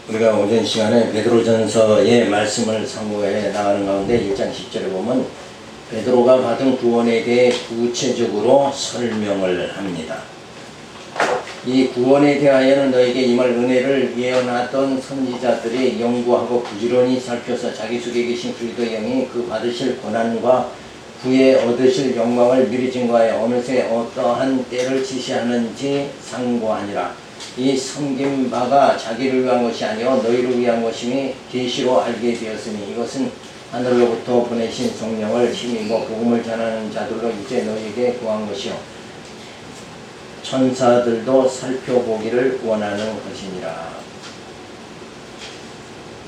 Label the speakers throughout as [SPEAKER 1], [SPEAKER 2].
[SPEAKER 1] 우리가 오전 시간에 베드로전서의 말씀을 상고해 나가는 가운데 1장 10절에 보면 베드로가 받은 구원에 대해 구체적으로 설명을 합니다. 이 구원에 대하여는 너에게 임할 은혜를 예언하던 선지자들이 연구하고 부지런히 살펴서 자기 속에 계신 그리스도의 영이 그 받으실 고난과 후에 얻으실 영광을 미리 증거하여 어느새 어떠한 때를 지시하는지 상고하니라. 이 섬긴 바가 자기를 위한 것이 아니요 너희를 위한 것임이 계시로 알게 되었으니 이것은 하늘로부터 보내신 성령을 힘입어 복음을 전하는 자들로 이제 너희에게 구한 것이요 천사들도 살펴보기를 원하는 것이니라.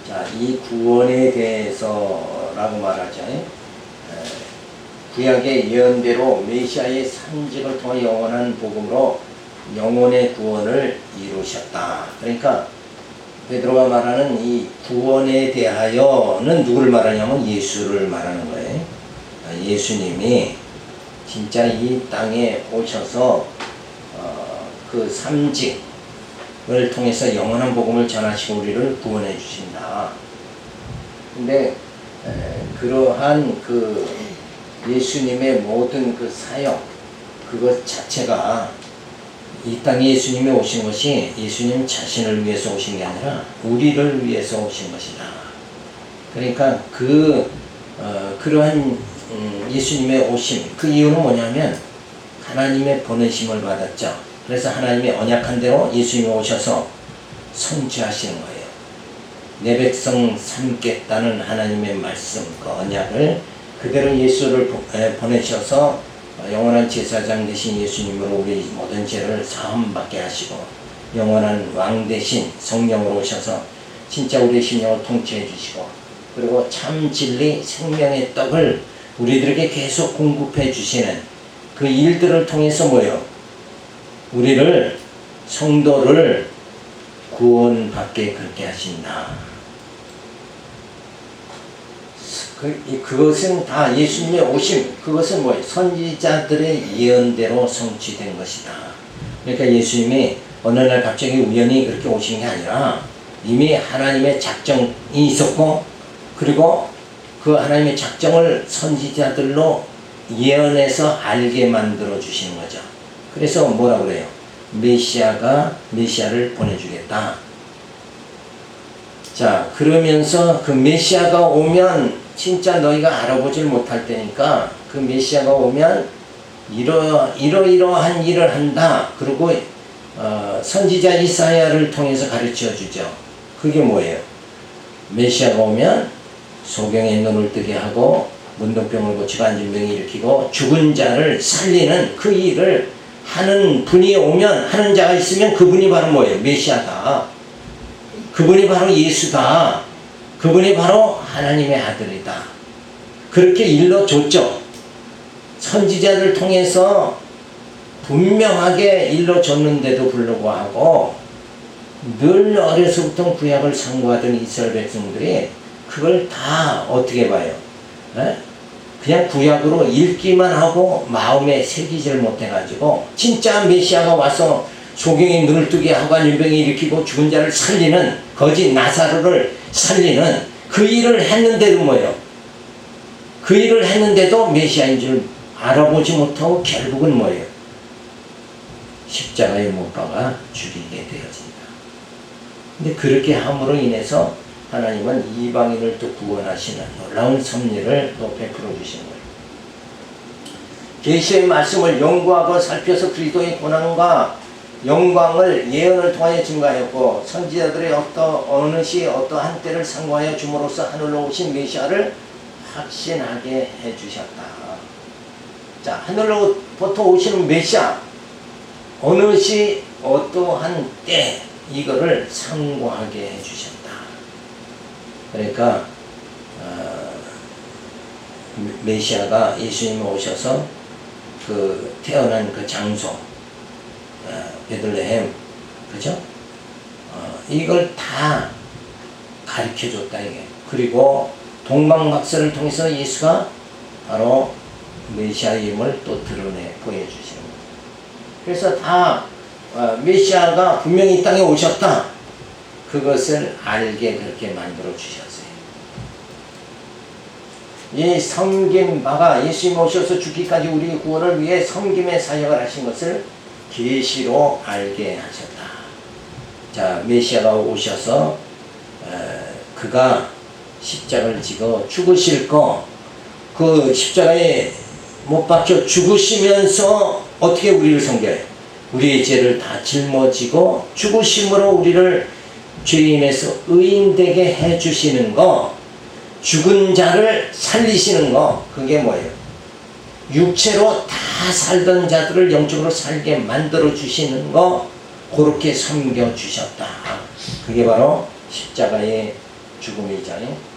[SPEAKER 1] 자, 이 구원에 대해서라고 말하죠. 구약의 예언대로 메시아의 산직을 통해 영원한 복음으로 영혼의 구원을 이루셨다. 그러니까 베드로가 말하는 이 구원에 대하여는 누구를 말하냐면 예수를 말하는 거예요. 예수님이 진짜 이 땅에 오셔서 그 삼직을 통해서 영원한 복음을 전하시고 우리를 구원해 주신다. 근데 그러한 그 예수님의 모든 그 사역 그것 자체가 이 땅에 예수님이 오신 것이 예수님 자신을 위해서 오신 게 아니라 우리를 위해서 오신 것이다. 그러니까 그러한 예수님의 오심 그 이유는 뭐냐면 하나님의 보내심을 받았죠. 그래서 하나님의 언약한 대로 예수님이 오셔서 성취하시는 거예요. 내 백성 삼겠다는 하나님의 말씀 그 언약을 그대로 예수를 보내셔서 영원한 제사장 되신 예수님으로 우리 모든 죄를 사함받게 하시고 영원한 왕 되신 성령으로 오셔서 진짜 우리의 심령을 통치해 주시고 그리고 참 진리 생명의 떡을 우리들에게 계속 공급해 주시는 그 일들을 통해서 뭐예요? 우리를 성도를 구원받게 그렇게 하신다. 그것은 다 예수님의 오심, 그것은 뭐예요? 선지자들의 예언대로 성취된 것이다. 그러니까 예수님이 어느 날 갑자기 우연히 이렇게 오신 게 아니라 이미 하나님의 작정이 있었고 그리고 그 하나님의 작정을 선지자들로 예언해서 알게 만들어 주시는 거죠. 그래서 뭐라 그래요? 메시아를 보내주겠다. 자, 그러면서 그 메시아가 오면 진짜 너희가 알아보질 못할 때니까 그 메시아가 오면 이러한 일을 한다. 그리고 선지자 이사야를 통해서 가르쳐 주죠. 그게 뭐예요? 메시아가 오면 소경의 눈을 뜨게 하고 문둥병을 고치고 안진병을 일으키고 죽은 자를 살리는 그 일을 하는 분이 오면 하는 자가 있으면 그분이 바로 뭐예요? 메시아다. 그분이 바로 예수다. 그분이 바로 하나님의 아들이다. 그렇게 일러줬죠. 선지자를 통해서 분명하게 일러줬는데도 불구하고 늘 어려서부터 구약을 상고하던 이스라엘 백성들이 그걸 다 어떻게 봐요? 그냥 구약으로 읽기만 하고 마음에 새기지를 못해가지고 진짜 메시아가 와서 소경이 눈을 뜨게 하고 안진병이 일으키고 죽은 자를 살리는 거짓 나사로를 살리는 그 일을 했는데도 뭐예요? 그 일을 했는데도 메시아인 줄 알아보지 못하고 결국은 뭐예요? 십자가에 못 박아 죽이게 되어진다. 근데 그렇게 함으로 인해서 하나님은 이방인을 또 구원하시는 놀라운 섭리를 또 베풀어 주시는 거예요. 계시의 말씀을 연구하고 살펴서 그리스도의 고난과 영광을 예언을 통하여 증거하였고 선지자들의 어느 시 어떠한 때를 상고하여 줌으로써 하늘로 오신 메시아를 확신하게 해주셨다. 자, 하늘로부터 오시는 메시아 어느 시 어떠한 때 이거를 상고하게 해주셨다. 그러니까 메시아가 예수님이 오셔서 그 태어난 그 장소 베들레헴, 그죠? 이걸 다 가르쳐 줬다, 이게. 그리고 동방박사를 통해서 예수가 바로 메시아임을 또 드러내 보여주시는 거예요. 그래서 다 메시아가 분명히 이 땅에 오셨다. 그것을 알게 그렇게 만들어 주셨어요. 이 섬김 바가 예수님 오셔서 죽기까지 우리 구원을 위해 섬김의 사역을 하신 것을 계시로 알게 하셨다. 자, 메시아가 오셔서 그가 십자가를 지고 죽으실 거, 그 십자가에 못 박혀 죽으시면서 어떻게 우리를 섬겨요? 우리의 죄를 다 짊어지고 죽으심으로 우리를 죄인에서 의인되게 해주시는 거, 죽은 자를 살리시는 거, 그게 뭐예요? 육체로 다 살던 자들을 영적으로 살게 만들어 주시는 거, 그렇게 섬겨 주셨다. 그게 바로 십자가의 죽음이잖아요.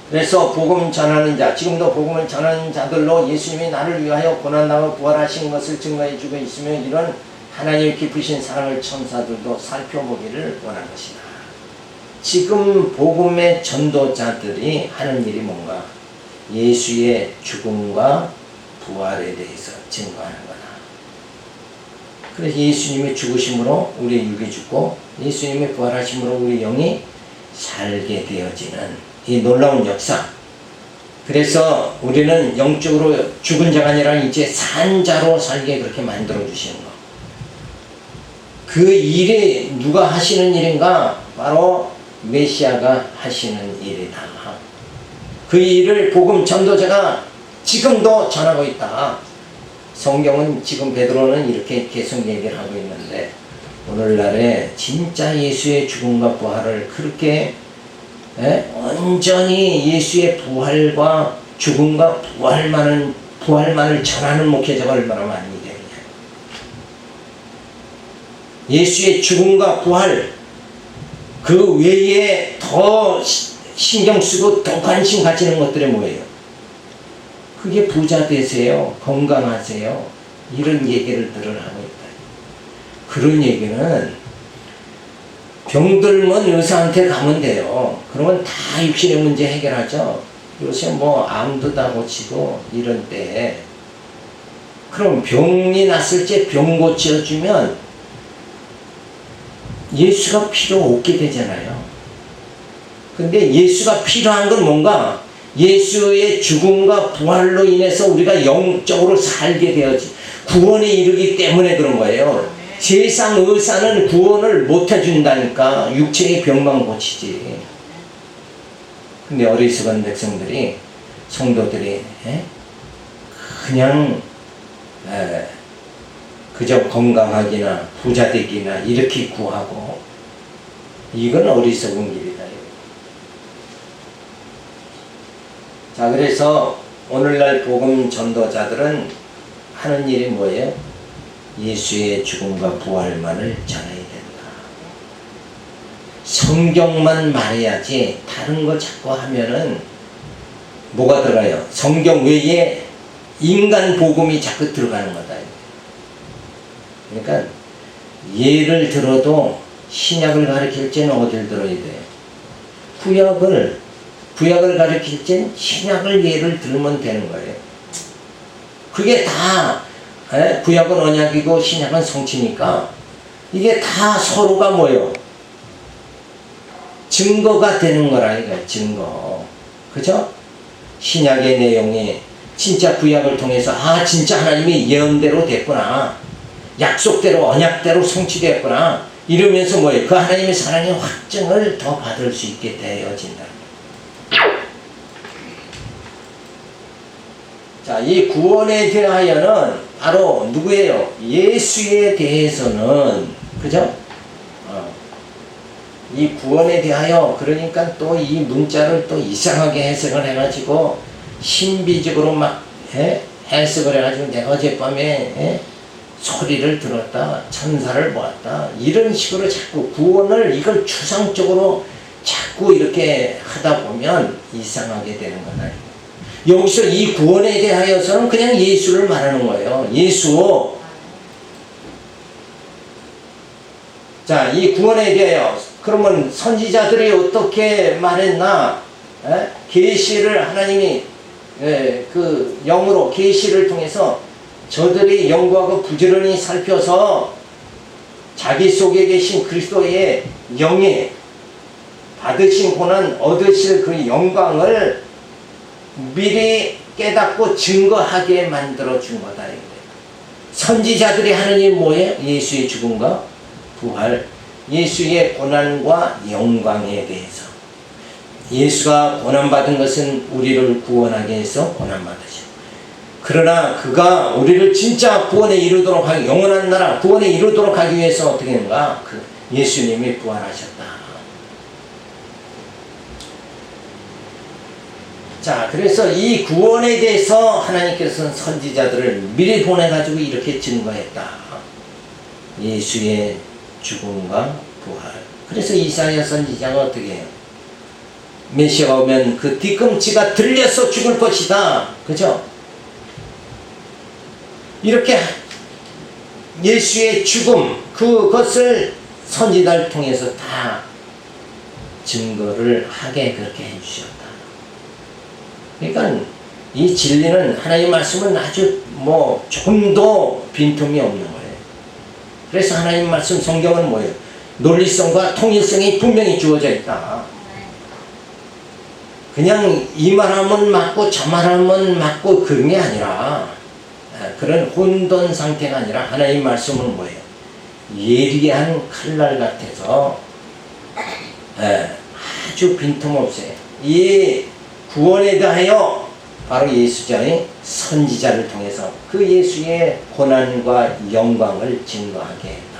[SPEAKER 1] 그래서 복음 전하는 자, 지금도 복음을 전하는 자들로 예수님이 나를 위하여 고난당하고 부활하신 것을 증거해 주고 있으며, 이런 하나님의 깊으신 사랑을 천사들도 살펴보기를 원한 것이다. 지금 복음의 전도자들이 하는 일이 뭔가? 예수의 죽음과 부활에 대해서 증거하는 거다. 그래서 예수님의 죽으심으로 우리의 육이 죽고 예수님의 부활하심으로 우리 영이 살게 되어지는 이 놀라운 역사. 그래서 우리는 영적으로 죽은 자가 아니라 이제 산 자로 살게 그렇게 만들어 주시는 거. 그 일이 누가 하시는 일인가? 바로 메시아가 하시는 일이다. 그 일을 복음 전도자가 지금도 전하고 있다. 성경은 지금 베드로는 이렇게 계속 얘기를 하고 있는데, 오늘날에 진짜 예수의 죽음과 부활을 그렇게 온전히 예수의 부활과 죽음과 부활만을 전하는 목회자가 얼마나 많이 되느냐. 예수의 죽음과 부활, 그 외에 더 신경 쓰고 더 관심 가지는 것들이 뭐예요? 그게 부자 되세요, 건강하세요, 이런 얘기를 하고 있다. 그런 얘기는 병들면 의사한테 가면 돼요. 그러면 다 육신의 문제 해결하죠. 요새 뭐 암도 다 고치고 이런 때, 그럼 병이 났을 때 병 고쳐주면 예수가 필요 없게 되잖아요. 근데 예수가 필요한 건 뭔가? 예수의 죽음과 부활로 인해서 우리가 영적으로 살게 되어지, 구원에 이르기 때문에 그런 거예요. 세상 의사는 구원을 못 해준다니까. 육체의 병만 고치지. 근데 어리석은 백성들이, 성도들이 그냥 그저 건강하기나 부자 되기나 이렇게 구하고, 이건 어리석은 길이다. 자, 그래서 오늘날 복음 전도자들은 하는 일이 뭐예요? 예수의 죽음과 부활만을 전해야 된다. 성경만 말해야지 다른 거 자꾸 하면은 뭐가 들어가요? 성경 외에 인간 복음이 자꾸 들어가는 거다. 그러니까 예를 들어도 신약을 가르칠 때는 어딜 들어야 돼요? 구약을 가르칠 땐 신약을 예를 들면 되는 거예요. 그게 다 구약은 언약이고 신약은 성취니까 이게 다 서로가 뭐예요? 증거가 되는 거라 이거예요. 증거. 그죠? 신약의 내용이 진짜 구약을 통해서 진짜 하나님이 예언대로 됐구나, 약속대로 언약대로 성취되었구나, 이러면서 뭐예요? 그 하나님의 사랑의 확증을 더 받을 수 있게 되어진다. 자, 이 구원에 대하여는 바로 누구예요? 예수에 대해서는, 그죠? 이 구원에 대하여, 그러니까 또 이 문자를 또 이상하게 해석을 해가지고 신비적으로 막 해석을 해가지고, 내가 어젯밤에 소리를 들었다, 천사를 보았다, 이런 식으로 자꾸 구원을 이걸 추상적으로 자꾸 이렇게 하다 보면 이상하게 되는 거다. 여기서 이 구원에 대하여서는 그냥 예수를 말하는 거예요. 예수. 자, 이 구원에 대하여 그러면 선지자들이 어떻게 말했나? 계시를 하나님이 그 영으로 계시를 통해서 저들이 연구하고 부지런히 살펴서 자기 속에 계신 그리스도의 영이 받으신 고난 얻으실 그 영광을 미리 깨닫고 증거하게 만들어 준 거다. 선지자들이 하는 일 뭐예요? 예수의 죽음과 부활, 예수의 고난과 영광에 대해서. 예수가 고난받은 것은 우리를 구원하기 위해서 고난받으셨다. 그러나 그가 우리를 진짜 구원에 이르도록 하기, 영원한 나라 구원에 이르도록 하기 위해서 어떻게 했는가? 그 예수님이 부활하셨다. 자, 그래서 이 구원에 대해서 하나님께서는 선지자들을 미리 보내가지고 이렇게 증거했다. 예수의 죽음과 부활. 그래서 이사야 선지자가 어떻게 해요? 메시아가 오면 그 뒤꿈치가 들려서 죽을 것이다. 그죠? 이렇게 예수의 죽음, 그것을 선지자를 통해서 다 증거를 하게 그렇게 해주셨다. 그러니까 이 진리는, 하나님의 말씀은 아주 조금도 빈틈이 없는 거예요. 그래서 하나님 말씀 성경은 뭐예요? 논리성과 통일성이 분명히 주어져 있다. 그냥 이 말하면 맞고 저 말하면 맞고 그런 게 아니라, 그런 혼돈 상태가 아니라 하나님 말씀은 뭐예요? 예리한 칼날 같아서 아주 빈틈없어요. 이 구원에 대하여 바로 예수자의 선지자를 통해서 그 예수의 고난과 영광을 증거하게 했다.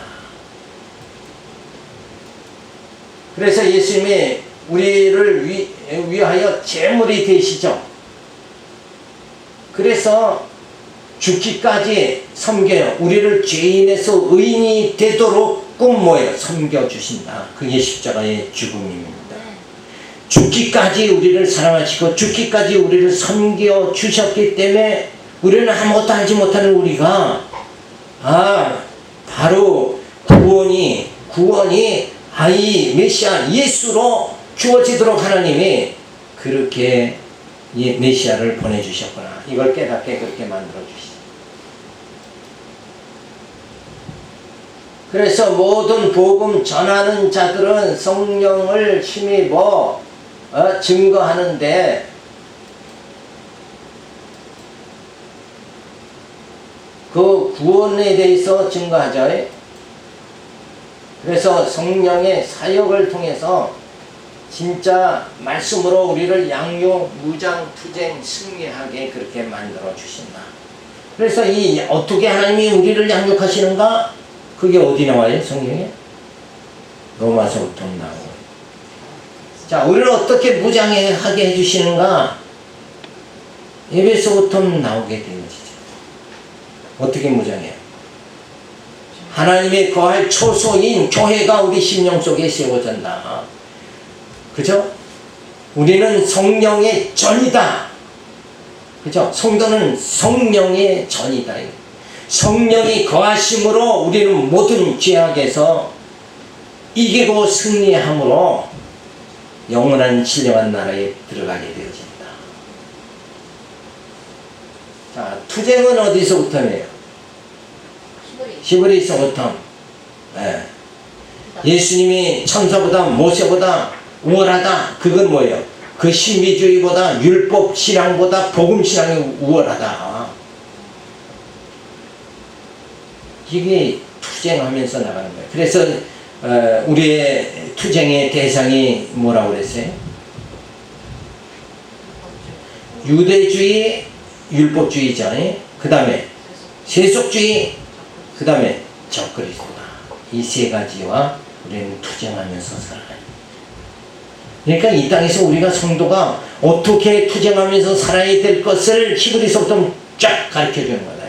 [SPEAKER 1] 그래서 예수님이 우리를 위하여 제물이 되시죠. 그래서 죽기까지 섬겨요. 우리를 죄인에서 의인이 되도록 꼭 섬겨주신다. 그게 십자가의 죽음입니다. 죽기까지 우리를 사랑하시고 죽기까지 우리를 섬겨주셨기 때문에 우리는 아무것도 알지 못하는 우리가 바로 구원이 이 메시아 예수로 주어지도록 하나님이 그렇게 이 메시아를 보내주셨구나. 이걸 깨닫게 그렇게 만들어주시죠. 그래서 모든 복음 전하는 자들은 성령을 힘입어 증거하는데, 그 구원에 대해서 증거하죠. 그래서 성령의 사역을 통해서 진짜 말씀으로 우리를 양육, 무장, 투쟁, 승리하게 그렇게 만들어 주신다. 그래서 어떻게 하나님이 우리를 양육하시는가? 그게 어디 나와요? 성경에? 로마서부터 나오고. 자, 우리를 어떻게 무장하게 해주시는가? 에베소부터 나오게 되어지죠. 어떻게 무장해요? 하나님의 거할 초소인 교회가 우리 심령 속에 세워진다. 그죠? 우리는 성령의 전이다. 그죠? 성도는 성령의 전이다. 성령이 거하심으로 우리는 모든 죄악에서 이기고 승리함으로 영원한 신령한 나라에 들어가게 되어진다. 자, 투쟁은 어디서부터예요? 히브리서부터. 예수님이 천사보다 모세보다 우월하다. 그건 뭐예요? 그 신비주의보다, 율법 신앙보다 복음 신앙이 우월하다. 이게 투쟁하면서 나가는 거예요. 그래서 우리의 투쟁의 대상이 뭐라고 그랬어요? 유대주의, 율법주의자, 그 다음에 세속주의, 그 다음에 적그리스도다. 이 세 가지와 우리는 투쟁하면서 살아가요. 그러니까 이 땅에서 우리가 성도가 어떻게 투쟁하면서 살아야 될 것을 히브리서부터 쫙 가르쳐 주는 거다.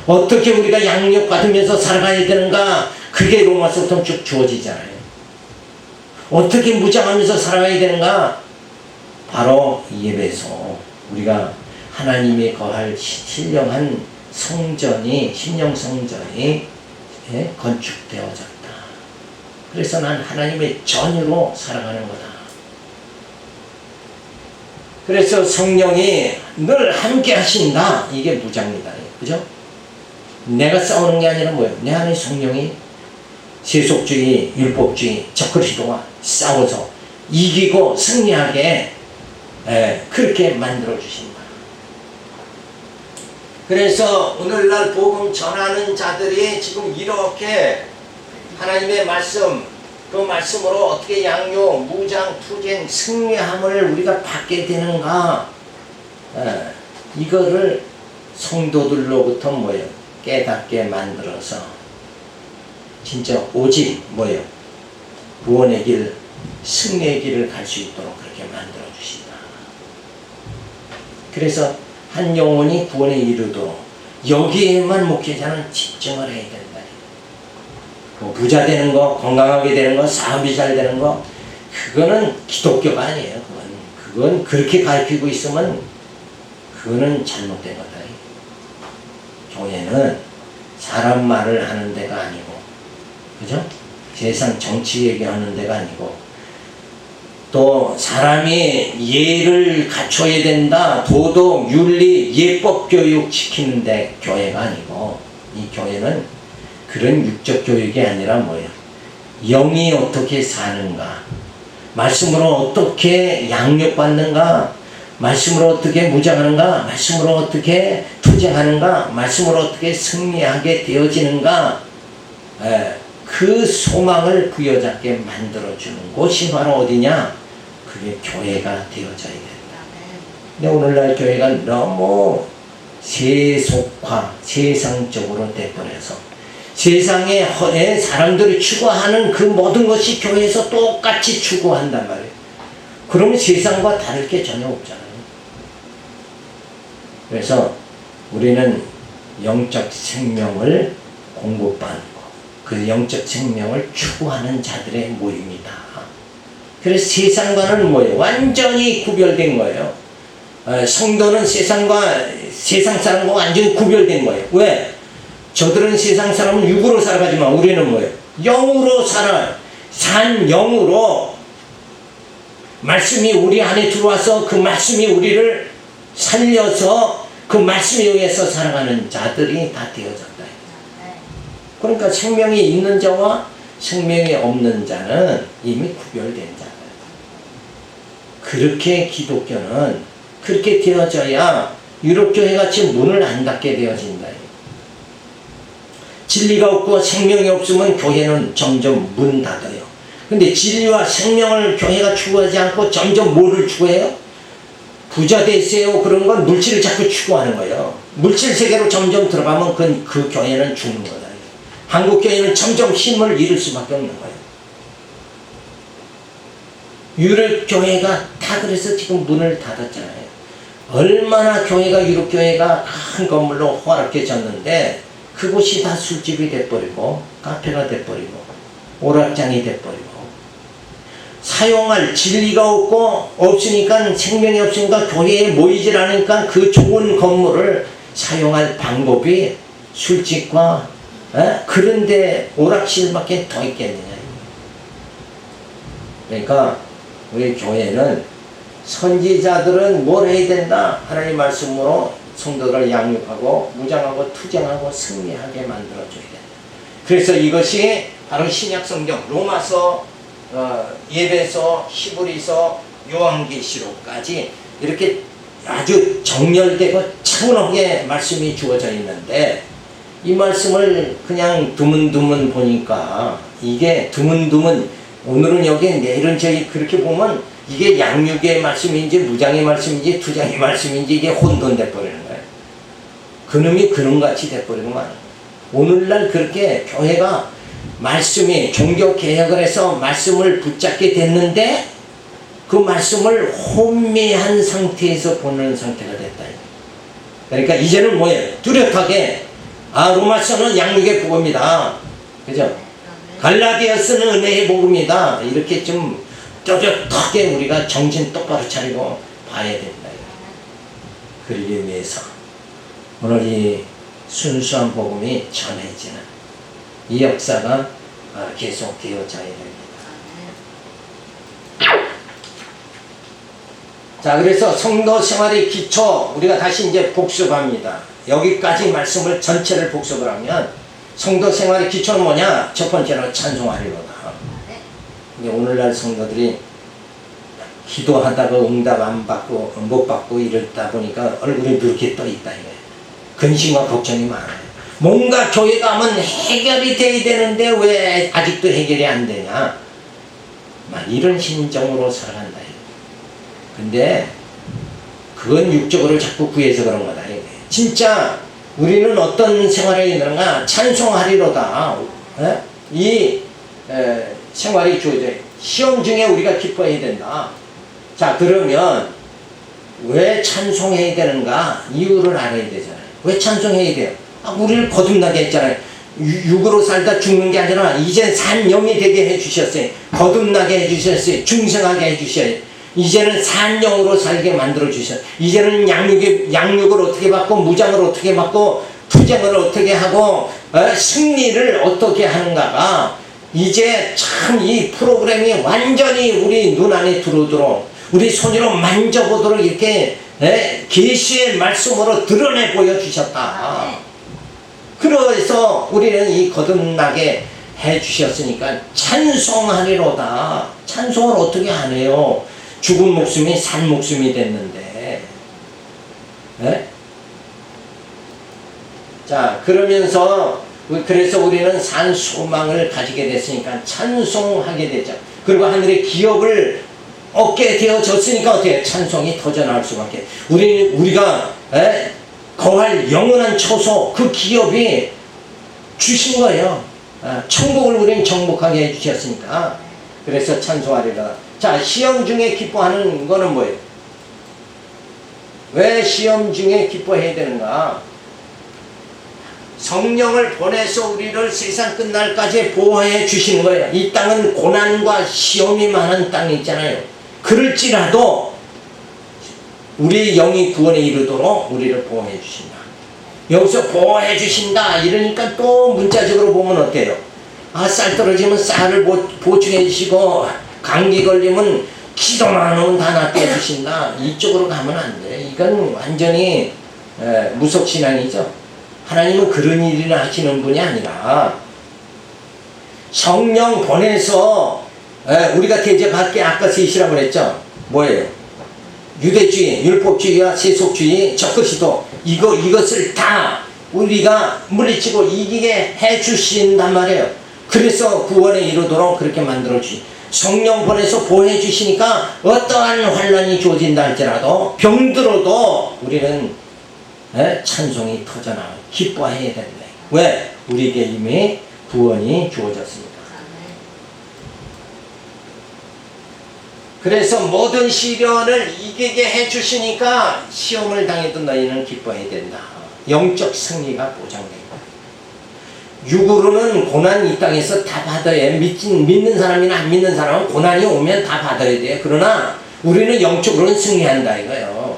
[SPEAKER 1] 어떻게 우리가 양육받으면서 살아가야 되는가? 그게 로마서부터 쭉 주어지잖아요. 어떻게 무장하면서 살아가야 되는가? 바로 예배소. 우리가 하나님의 거할 신령한 성전이, 신령 성전이 건축되어졌다. 그래서 난 하나님의 전으로 살아가는 거다. 그래서 성령이 늘 함께 하신다. 이게 무장이다. 그죠? 내가 싸우는 게 아니라 뭐예요? 내 안에 성령이 세속주의, 율법주의, 적그리스도와 싸워서 이기고 승리하게 그렇게 만들어 주신다. 그래서 오늘날 복음 전하는 자들이 지금 이렇게 하나님의 말씀, 그 말씀으로 어떻게 양요, 무장, 투쟁, 승리함을 우리가 받게 되는가, 이거를 성도들로부터 뭐예요? 깨닫게 만들어서 진짜 오직 뭐예요? 구원의 길, 승리의 길을 갈 수 있도록 그렇게 만들어 주신다. 그래서 한 영혼이 구원에 이르도록 여기에만 목회자는 집중을 해야 된다. 뭐 부자 되는 거, 건강하게 되는 거, 사업이 잘 되는 거, 그거는 기독교가 아니에요. 그건 그렇게 가르치고 있으면 그거는 잘못된 거다. 교회는 사람 말을 하는 데가 아니고, 그죠? 세상 정치 얘기하는 데가 아니고, 또 사람이 예를 갖춰야 된다, 도덕, 윤리, 예법 교육 지키는 데 교회가 아니고, 이 교회는 그런 육적 교육이 아니라 뭐예요? 영이 어떻게 사는가, 말씀으로 어떻게 양육받는가, 말씀으로 어떻게 무장하는가, 말씀으로 어떻게 투쟁하는가, 말씀으로 어떻게 승리하게 되어지는가, 그 소망을 부여잡게 만들어주는 곳이 바로 어디냐? 그게 교회가 되어져야 된다. 근데 오늘날 교회가 너무 세속화, 세상적으로 돼버려서 세상에 사람들이 추구하는 그 모든 것이 교회에서 똑같이 추구한단 말이에요. 그러면 세상과 다를 게 전혀 없잖아요. 그래서 우리는 영적 생명을 공급받고 그 영적 생명을 추구하는 자들의 모임이다. 그래서 세상과는 뭐예요? 완전히 구별된 거예요. 성도는 세상 사람과 완전히 구별된 거예요. 왜? 저들은 세상 사람은 육으로 살아가지만 우리는 뭐예요? 영으로 살아요. 산 영으로 말씀이 우리 안에 들어와서 그 말씀이 우리를 살려서 그 말씀에 의해서 살아가는 자들이 다 되어졌다. 그러니까 생명이 있는 자와 생명이 없는 자는 이미 구별된 자다. 그렇게 기독교는 그렇게 되어져야 유럽교회 같이 문을 안 닫게 되어진다. 진리가 없고 생명이 없으면 교회는 점점 문 닫아요. 근데 진리와 생명을 교회가 추구하지 않고 점점 뭐를 추구해요? 부자 되세요. 그런 건 물질을 자꾸 추구하는 거예요. 물질 세계로 점점 들어가면 그 교회는 죽는 거다. 한국 교회는 점점 힘을 잃을 수밖에 없는 거예요. 유럽 교회가 다 그래서 지금 문을 닫았잖아요. 얼마나 교회가 유럽 교회가 큰 건물로 호화롭게졌는데 그곳이 다 술집이 돼버리고 카페가 돼버리고 오락장이 돼버리고 사용할 진리가 없으니까 생명이 없으니까 교회에 모이질 않으니까 그 좋은 건물을 사용할 방법이 술집과 그런데 오락실밖에 더 있겠느냐. 그러니까 우리 교회는 선지자들은 뭘 해야 된다? 하나님 말씀으로 성도들을 양육하고 무장하고 투쟁하고 승리하게 만들어줘야 된다. 그래서 이것이 바로 신약성경 로마서, 예배서, 히브리서, 요한계시록까지 이렇게 아주 정렬되고 차분하게 말씀이 주어져 있는데 이 말씀을 그냥 드문드문 보니까 이게 드문드문 오늘은 여기 내일은 저기 그렇게 보면 이게 양육의 말씀인지 무장의 말씀인지 투장의 말씀인지 이게 혼돈돼 버리는 거예요. 그놈이 그놈같이 돼버리는 거예요. 오늘날 그렇게 교회가 말씀이 종교개혁을 해서 말씀을 붙잡게 됐는데 그 말씀을 혼미한 상태에서 보는 상태가 됐다. 그러니까 이제는 뭐예요? 뚜렷하게 로마서는 양육의 복음이다. 그죠? 갈라디아서는 은혜의 복음이다. 이렇게 좀 뚜렷하게 우리가 정신 똑바로 차리고 봐야 된다. 그러기 위해서 오늘 이 순수한 복음이 전해지는 이 역사가 계속 되어져야 됩니다. 자, 그래서 성도 생활의 기초 우리가 다시 이제 복습합니다. 여기까지 말씀을 전체를 복습을 하면 성도 생활의 기초는 뭐냐? 첫 번째로 찬송하리로다. 근데 오늘날 성도들이 기도하다가 응답 안 받고 못 받고 이러다 보니까 얼굴이 붉게 떠 있다 이거예요. 근심과 걱정이 많아요. 뭔가 교회 가면 해결이 돼야 되는데 왜 아직도 해결이 안 되냐? 막 이런 심정으로 살아간다. 근데 그건 육적으로 자꾸 구해서 그런 거다. 진짜 우리는 어떤 생활에 있는가? 찬송하리로다. 이 생활이 주어져요. 시험 중에 우리가 기뻐해야 된다. 자, 그러면 왜 찬송해야 되는가? 이유를 알아야 되잖아요. 왜 찬송해야 돼요? 우리를 거듭나게 했잖아요. 육으로 살다 죽는 게 아니라 이제 산 영이 되게 해주셨어요. 거듭나게 해주셨어요. 중생하게 해주셔요. 이제는 산 영으로 살게 만들어 주셨어요. 이제는 양육을 어떻게 받고 무장을 어떻게 받고 투쟁을 어떻게 하고 승리를 어떻게 하는가가 이제 참 이 프로그램이 완전히 우리 눈 안에 들어오도록 우리 손으로 만져보도록 이렇게 계시의 말씀으로 드러내 보여주셨다. 그래서 우리는 이 거듭나게 해주셨으니까 찬송하리로다. 찬송을 어떻게 안 해요? 죽은 목숨이 산 목숨이 됐는데. 자, 그러면서 그래서 우리는 산 소망을 가지게 됐으니까 찬송하게 되죠. 그리고 하늘의 기업을 얻게 되어졌으니까 어때요? 찬송이 터져나올 수밖에. 우리가 거할 영원한 처소 그 기업이 주신 거예요. 천국을 우리는 정복하게 해주셨으니까. 그래서 찬송하리라. 자, 시험 중에 기뻐하는 거는 뭐예요? 왜 시험 중에 기뻐해야 되는가? 성령을 보내서 우리를 세상 끝날까지 보호해 주시는 거예요. 이 땅은 고난과 시험이 많은 땅이 있잖아요. 그럴지라도 우리 영이 구원에 이르도록 우리를 보호해 주신다. 여기서 보호해 주신다 이러니까 또 문자적으로 보면 어때요? 쌀 떨어지면 쌀을 보충해 주시고 감기 걸리면 기도만 하면 다 낫게 해주신다. 이쪽으로 가면 안 돼. 이건 완전히 무속신앙이죠. 하나님은 그런 일이나 하시는 분이 아니라 성령 보내서 우리가 대접할게 아까 셋이라고 그랬죠. 뭐예요? 유대주의, 율법주의와 세속주의, 적그리스도 이것을 다 우리가 물리치고 이기게 해주신단 말이에요. 그래서 구원에 이르도록 그렇게 만들어주시. 성령 보내서 보호해 주시니까 어떠한 환난이 주어진다 할지라도 병들어도 우리는 찬송이 터져나와요. 기뻐해야 된다. 왜? 우리에게 이미 구원이 주어졌습니다. 그래서 모든 시련을 이기게 해주시니까 시험을 당해도 너희는 기뻐해야 된다. 영적 승리가 보장됩니다. 육으로는 고난 이 땅에서 다 받아야 믿는 사람이나 안 믿는 사람은 고난이 오면 다 받아야 돼요. 그러나 우리는 영적으로는 승리한다 이거예요.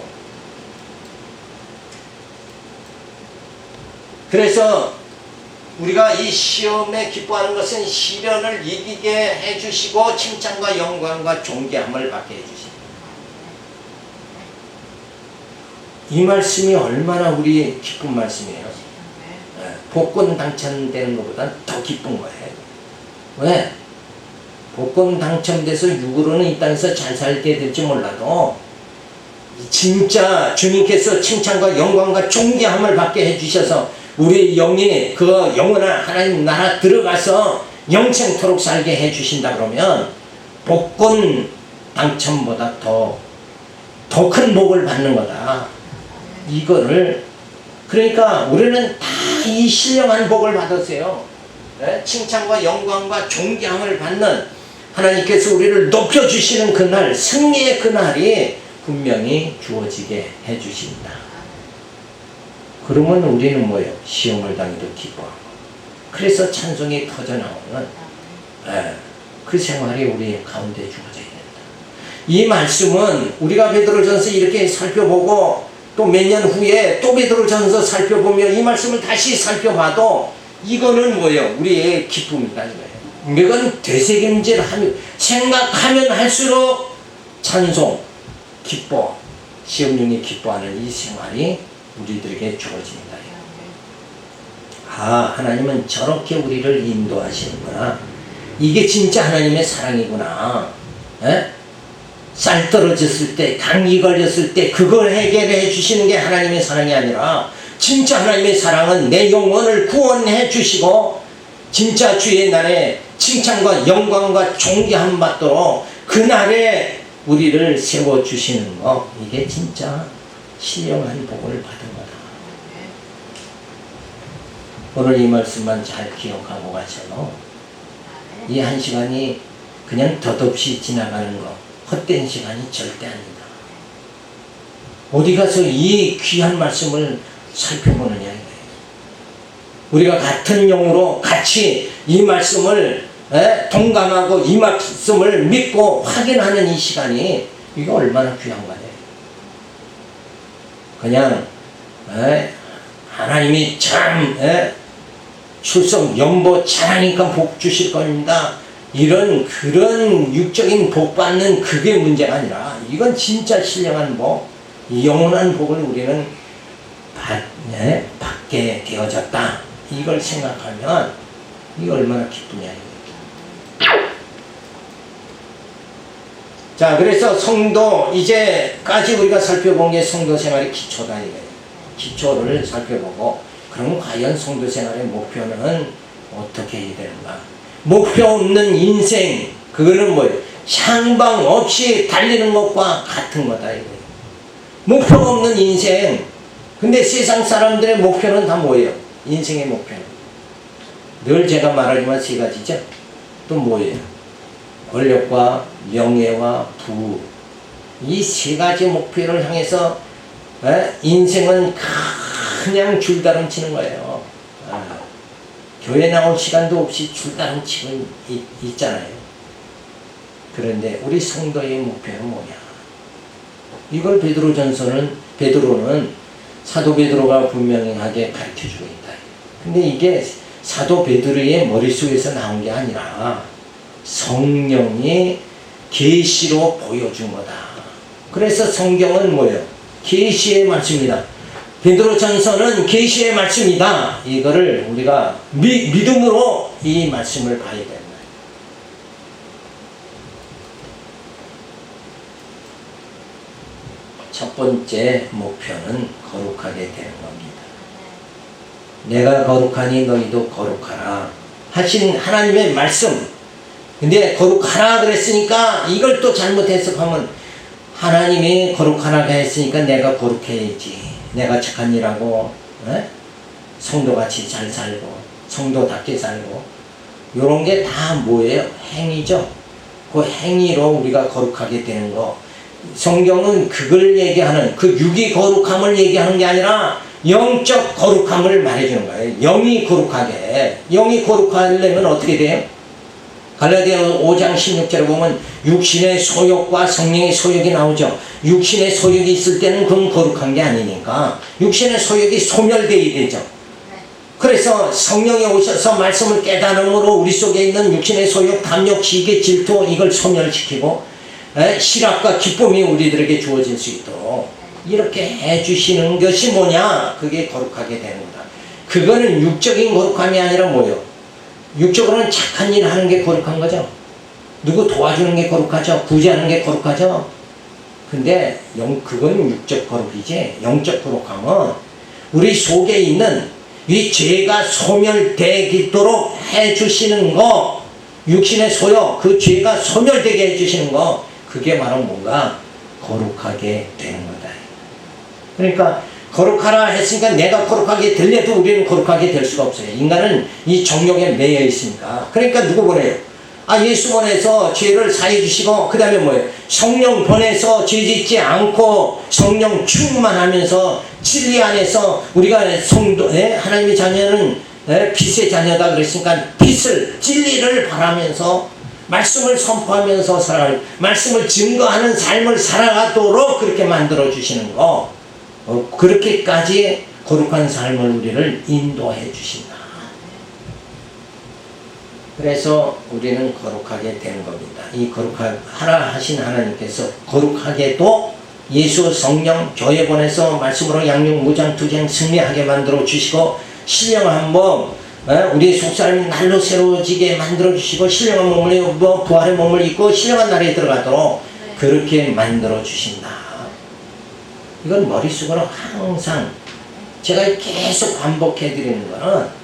[SPEAKER 1] 그래서 우리가 이 시험에 기뻐하는 것은 시련을 이기게 해주시고 칭찬과 영광과 존귀함을 받게 해주십니다. 이 말씀이 얼마나 우리 기쁜 말씀이에요. 복권 당첨되는 것보다 더 기쁜 거예요. 왜? 복권 당첨돼서 육으로는 이 땅에서 잘 살게 될지 몰라도 진짜 주님께서 칭찬과 영광과 존귀함을 받게 해주셔서 우리 영이 그 영원한 하나님 나라 들어가서 영생토록 살게 해주신다 그러면 복권 당첨보다 더 큰 복을 받는 거다. 이거를 그러니까 우리는 다 이 신령한 복을 받았어요. 칭찬과 영광과 존귀함을 받는 하나님께서 우리를 높여주시는 그날 승리의 그날이 분명히 주어지게 해주신다. 그러면 우리는 뭐예요? 시험을 당해도 기뻐하고 그래서 찬송이 터져나오는 그 생활이 우리 가운데 주어져야 된다. 이 말씀은 우리가 베드로전서 이렇게 살펴보고 또 몇 년 후에 또 베드로전서 살펴보며 이 말씀을 다시 살펴봐도 이거는 뭐예요? 우리의 기쁨이다 이거예요. 이건 되새김질 하면 생각하면 할수록 찬송, 기뻐, 시험 중에 기뻐하는 이 생활이 우리들에게 주어진다. 아, 하나님은 저렇게 우리를 인도하시는구나. 이게 진짜 하나님의 사랑이구나. 에? 쌀 떨어졌을 때, 감기 걸렸을 때 그걸 해결해 주시는 게 하나님의 사랑이 아니라 진짜 하나님의 사랑은 내 영혼을 구원해 주시고 진짜 주의 날에 칭찬과 영광과 존귀함 받도록 그날에 우리를 세워주시는 거, 이게 진짜 신령한 복을 받은 거다. 오늘 이 말씀만 잘 기억하고 가셔도 이 한 시간이 그냥 덧없이 지나가는 거, 헛된 시간이 절대 아니다. 어디 가서 이 귀한 말씀을 살펴보느냐 이거예요. 우리가 같은 영으로 같이 이 말씀을 동감하고 이 말씀을 믿고 확인하는 이 시간이 이게 얼마나 귀한 거예요. 그냥 하나님이 참 출석 연보 잘하니까 복 주실 겁니다. 이런 그런 육적인 복 받는 그게 문제가 아니라 이건 진짜 신령한 복, 영원한 복을 우리는 받게 되어졌다. 이걸 생각하면 이게 얼마나 기쁘냐. 자, 그래서 성도 이제까지 우리가 살펴본 게 성도 생활의 기초다 이거예요. 기초를 살펴보고 그럼 과연 성도 생활의 목표는 어떻게 해야 되는가? 목표 없는 인생, 그거는 뭐예요? 향방 없이 달리는 것과 같은 거다 이거예요. 목표 없는 인생. 근데 세상 사람들의 목표는 다 뭐예요? 인생의 목표는 늘 제가 말하지만 세 가지죠. 또 뭐예요? 권력과 명예와 부. 이 세 가지 목표를 향해서 인생은 그냥 줄다름 치는 거예요. 교회 나올 시간도 없이 줄다름 치고 있잖아요. 그런데 우리 성도의 목표는 뭐냐? 이걸 베드로는 사도 베드로가 분명하게 가르쳐주고 있다. 근데 이게 사도 베드로의 머릿속에서 나온 게 아니라 성령이 계시로 보여준 거다. 그래서 성경은 뭐예요? 계시의 말씀이다. 베드로전서는 계시의 말씀이다. 이거를 우리가 믿음으로 이 말씀을 봐야 된다. 첫 번째 목표는 거룩하게 되는 겁니다. 내가 거룩하니 너희도 거룩하라 하신 하나님의 말씀. 근데 거룩하라 그랬으니까 이걸 또 잘못 해석하면 하나님이 거룩하라 했으니까 내가 거룩해야지. 내가 착한 일하고 성도같이 잘 살고 성도답게 살고 요런 게 다 뭐예요? 행위죠. 그 행위로 우리가 거룩하게 되는 거. 성경은 그걸 얘기하는, 그 육이 거룩함을 얘기하는 게 아니라 영적 거룩함을 말해주는 거예요. 영이 거룩하게. 영이 거룩하려면 어떻게 돼요? 갈라디아 5장 16절에 보면 육신의 소욕과 성령의 소욕이 나오죠. 육신의 소욕이 있을 때는 그건 거룩한 게 아니니까 육신의 소욕이 소멸되어야 되죠. 그래서 성령이 오셔서 말씀을 깨달음으로 우리 속에 있는 육신의 소욕, 탐욕, 기계, 질투 이걸 소멸시키고 실학과 기쁨이 우리들에게 주어질 수 있도록 이렇게 해주시는 것이 뭐냐? 그게 거룩하게 되는 거다. 그거는 육적인 거룩함이 아니라 뭐예요? 육적으로는 착한 일 하는 게 거룩한 거죠. 누구 도와주는 게 거룩하죠. 구제하는 게 거룩하죠. 근데 그건 육적 거룩이지 영적 거룩함은 우리 속에 있는 이 죄가 소멸되도록 해주시는 거, 육신의 소욕, 그 죄가 소멸되게 해주시는 거, 그게 바로 뭔가 거룩하게 되는 거다. 그러니까 거룩하라 했으니까 내가 거룩하게 되려도 우리는 거룩하게 될 수가 없어요. 인간은 이 정욕에 매여 있으니까. 그러니까 누구 보내요? 예수 보내서 죄를 사해 주시고 그 다음에 뭐예요? 성령 보내서 죄 짓지 않고 성령 충만하면서 진리 안에서 우리가 성도, 하나님의 자녀는 빛의 자녀다 그랬으니까 빛을, 진리를 바라면서 말씀을 선포하면서 말씀을 증거하는 삶을 살아가도록 그렇게 만들어 주시는 거. 그렇게까지 거룩한 삶을 우리를 인도해 주신다. 그래서 우리는 거룩하게 되는 겁니다. 이 거룩하라 하신 하나님께서 거룩하게도 예수 성령 교회 보내서 말씀으로 양육 무장 투쟁 승리하게 만들어 주시고 신령한 몸, 우리 속사람이 날로 새로워지게 만들어주시고 신령한 몸을 부활의 몸을 입고 신령한 나라에 들어가도록 그렇게 만들어주신다. 이건 머릿속으로 항상 제가 계속 반복해드리는 거는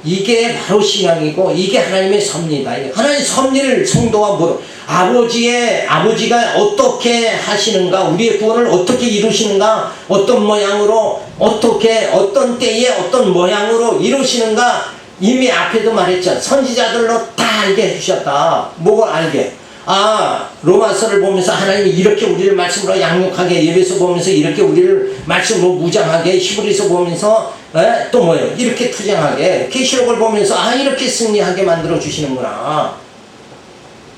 [SPEAKER 1] 이게 바로 신앙이고 이게 하나님의 섭리다. 하나님의 섭리를 성도가 아버지가 어떻게 하시는가, 우리의 구원을 어떻게 이루시는가, 어떤 모양으로, 어떤 때에 어떤 모양으로 이루시는가, 이미 앞에도 말했죠. 선지자들로 다 알게 해주셨다. 뭐를 알게? 로마서를 보면서 하나님이 이렇게 우리를 말씀으로 양육하게, 예배서 보면서 이렇게 우리를 말씀으로 무장하게, 히브리서 보면서 또 뭐예요? 이렇게 투쟁하게, 계시록을 보면서 이렇게 승리하게 만들어 주시는구나.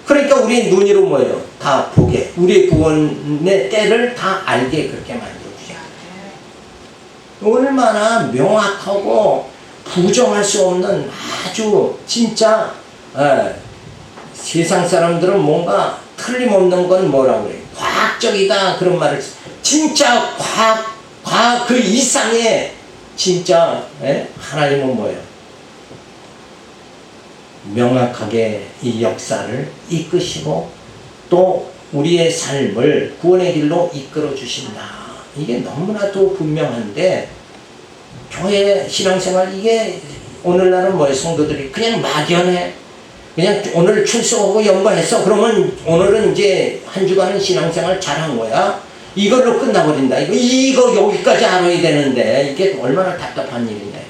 [SPEAKER 1] 그러니까 우리 눈으로 뭐예요? 다 보게, 우리의 구원의 때를 다 알게 그렇게 만들어 주셔야 돼요. 얼마나 명확하고 부정할 수 없는 아주 진짜 세상 사람들은 뭔가 틀림없는 건 뭐라고 그래요? 과학적이다 그런 말을, 진짜 과학 그 이상의 진짜 하나님은 뭐예요? 명확하게 이 역사를 이끄시고 또 우리의 삶을 구원의 길로 이끌어 주신다. 이게 너무나도 분명한데 교회 신앙생활, 이게 오늘날은 뭐예요? 성도들이 그냥 막연해. 그냥 오늘 출석하고 연보했어. 그러면 오늘은 이제 한 주간은 신앙생활 잘한 거야. 이걸로 끝나버린다. 이거 여기까지 알아야 되는데 이게 얼마나 답답한 일이냐.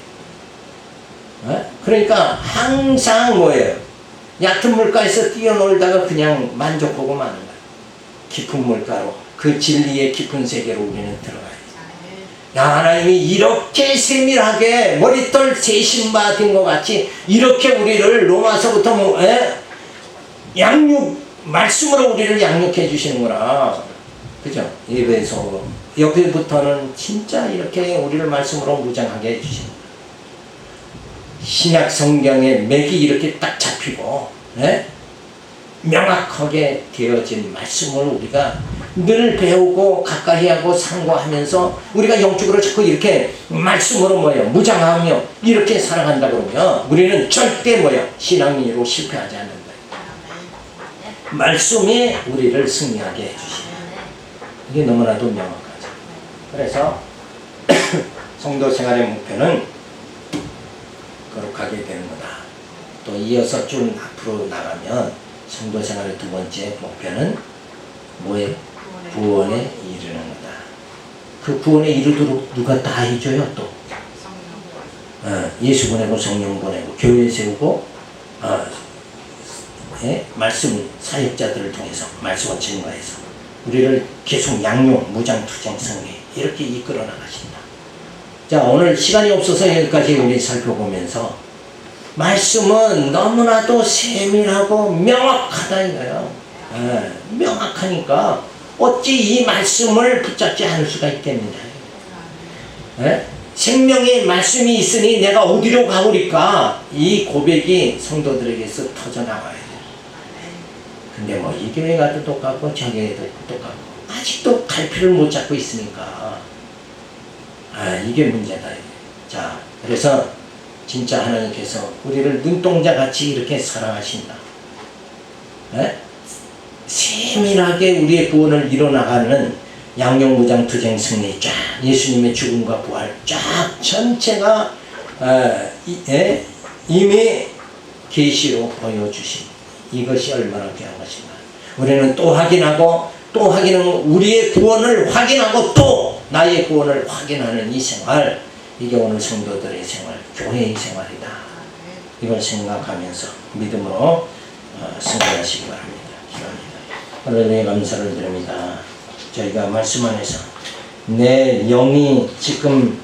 [SPEAKER 1] 그러니까 항상 뭐예요? 얕은 물가에서 뛰어놀다가 그냥 만족하고 마는 거야. 깊은 물가로, 그 진리의 깊은 세계로 우리는 들어가야 돼. 하나님이 이렇게 세밀하게 머리털 세심받은 것 같이 이렇게 우리를 로마서부터 양육, 말씀으로 우리를 양육해 주시는구나. 그죠? 예배에서 여기부터는 진짜 이렇게 우리를 말씀으로 무장하게 해 주시는 신약 성경의 맥이 이렇게 딱 잡히고 명확하게 되어진 말씀을 우리가 늘 배우고 가까이 하고 상고하면서 우리가 영적으로 자꾸 이렇게 말씀으로 무장하며 이렇게 살아간다 그러면 우리는 절대 신앙인으로 실패하지 않는다. 말씀이 우리를 승리하게 해주시는, 이게 너무나도 명확하죠. 그래서 성도 생활의 목표는 거룩하게 되는 거다. 또 이어서 쭉 앞으로 나가면 성도 생활의 두 번째 목표는 뭐예요? 구원에 이르는 거다. 그 구원에 이르도록 누가 다 해줘요? 또 예수 보내고 성령 보내고 교회 세우고 말씀 사역자들을 통해서 말씀을 증거해서 우리를 계속 양육, 무장, 투쟁, 승리 이렇게 이끌어 나가신다. 자, 오늘 시간이 없어서 여기까지 우리 살펴보면서 말씀은 너무나도 세밀하고 명확하다 이거예요. 명확하니까 어찌 이 말씀을 붙잡지 않을 수가 있겠느냐. 생명의 말씀이 있으니 내가 어디로 가오리까, 이 고백이 성도들에게서 터져나와야 돼요. 근데 이 교회 가도 똑같고 저 교회도 똑같고 아직도 갈피를 못 잡고 있으니까 이게 문제다. 자, 그래서 진짜 하나님께서 우리를 눈동자같이 이렇게 사랑하신다. 세밀하게 우리의 구원을 이뤄나가는 양육무장 투쟁 승리 쫙, 예수님의 죽음과 부활 쫙 전체가 이미 계시로 보여주신, 이것이 얼마나 귀한 것인가. 우리는 또 확인하고 또 우리의 구원을 확인하고 또 나의 구원을 확인하는 이 생활, 이게 오늘 성도들의 생활, 교회의 생활이다. 이걸 생각하면서 믿음으로 승리하시기 바랍니다. 기도합니다. 하나님의 감사를 드립니다. 저희가 말씀 안에서 내 영이 지금